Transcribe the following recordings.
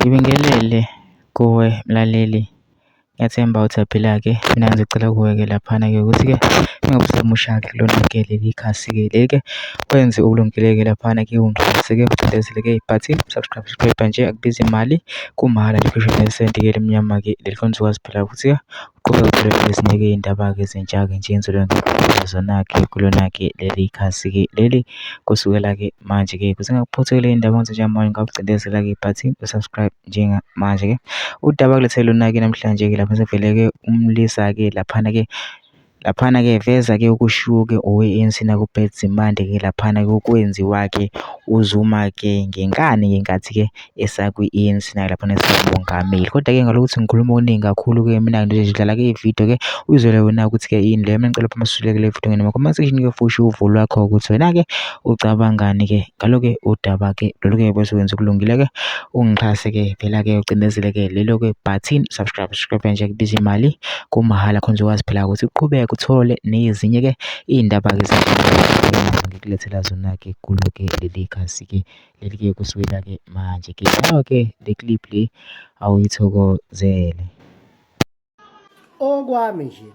Ngibingelele kuwe mlaleli, ngiyathemba uthaphila-ke. Mina ngizocela kuwe-ke laphana-ke ukuthi-ke ingabe usemusha-ke kulona-ke leli khasi-ke leli-ke wenze okulungile-ke laphana-ke ungixhase-ke ucindezele-ke ibhathini subscribe nje, akubizi imali, kumahhala nje elimnyama-ke leli khona uzokwazi phela ukuthi-ke uqhubeke uthole ezinye-ke iy'ndaba-ke ezintsha-ke nje engizobe zona-ke kulona-ke leli khasi-ke leli kusukela-ke manje-ke kuze ngakuphothekele iy'ndaba njengamanje ngawucindezela-ke ibhathini u-subscribe njengamanje-ke. Udaba kulethele lona-ke namhlanje-ke lapha sevele-ke umlisa-ke laphana-ke veza-ke ukushiwo-ke owe-ANC naku-Bheki Zimande-ke laphana-ke ukwenziwa-ke uZuma-ke ngenkathi-ke esakwi-ANC naye laphana esabongameli. Kodwa-ke ngalokuthi ngikhuluma okuningi kakhulu-ke mina nje dlala-ke ividiyo-ke uyizwele wena ukuthi-ke yini leyo. Mina ngicela phuma sisule-ke le vidiyo noma section-ke futhi uvo lwakho ukuthi wena-ke ucabangani-ke ngalo-ke udaba-ke lolu-ke bese wenza ukulungile-ke ungixhase-ke phela-ke ucindezele-ke lelo-ke bhathini subscribe nje kubiza imali, kumahhala khona uzokwazi phela ukuthi uqhubeke uthole nezinye-ke iy'ndaba-ke ngikulethela zona-ke kulo-ke leli khasi-ke leli-ke kusukela-ke manje-ke nayo-ke le clip le awuyithokozele. Okwami nje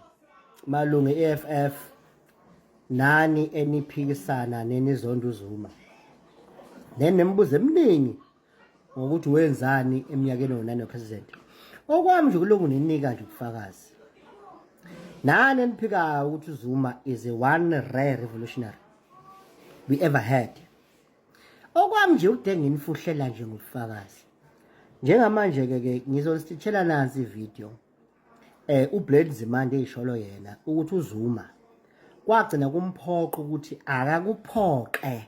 malunga e-EFF nani eniphikisana nenizonda uZuma nembuzo eminingi ngokuthi wenzani eminyakeni onani president. Okwami nje kuloko ninika nje ubufakazi nani eniphikayo ukuthi uZuma is a one rare revolutionary we ever had. Okwami nje ukudinga nginifuhlela nje ngobufakazi njengamanje-ke ngizolithela nansi ividiyo uBlade Zimande eyisholo yena ukuthi uZuma kwagcina kumphoqa ukuthi akakuphoqe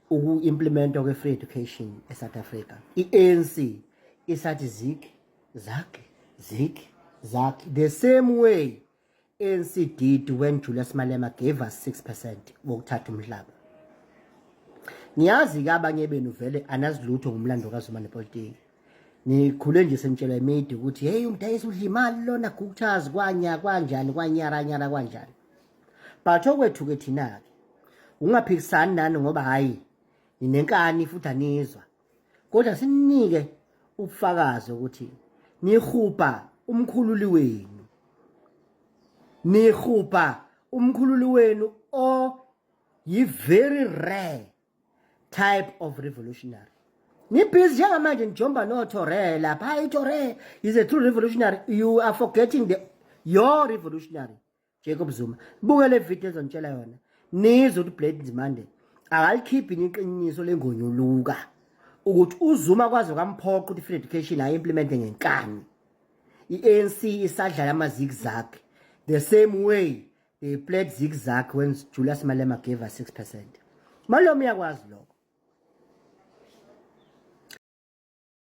uku-implementa kwe-free education eSouth Africa. I-ANC isathi zik the same way ANC did when Julius Malema gave us 6% wokuthatha umhlaba. Ngiyazi-ke abanye benu vele anazilutho ngumlando kaZuma nepolitiki. Nikhule nje senitshela imidi ukuthi hey umdayisi udla imali lona gukuthazi kanjani kwanyaranyara kanjani. But okwethu-ke thina-ke ungaphikisani nani ngoba hayi ninenkani futhi anizwa, kodwa sinike ubufakazi ukuthi nihupha umkhululi wenu yi-very rare type of revolutionary. Nibhizi njengamanje nijomba noTore lapha. Hayi Tore is a true revolutionary. You are forgetting your revolutionary Jacob Zuma. Buke le video ezonitshela yona nizwe ukuthi Blade Zimande akalikhiphi iqiniso lengonyuluka ukuthi uZuma kwazi kamphoqa ukuthi free education ayimplemente ngenkani. I-ANC isadlala ama-zigzag the same way they played zigzag when Julius Malema gave us 6%. Maloma uyakwazi lokho.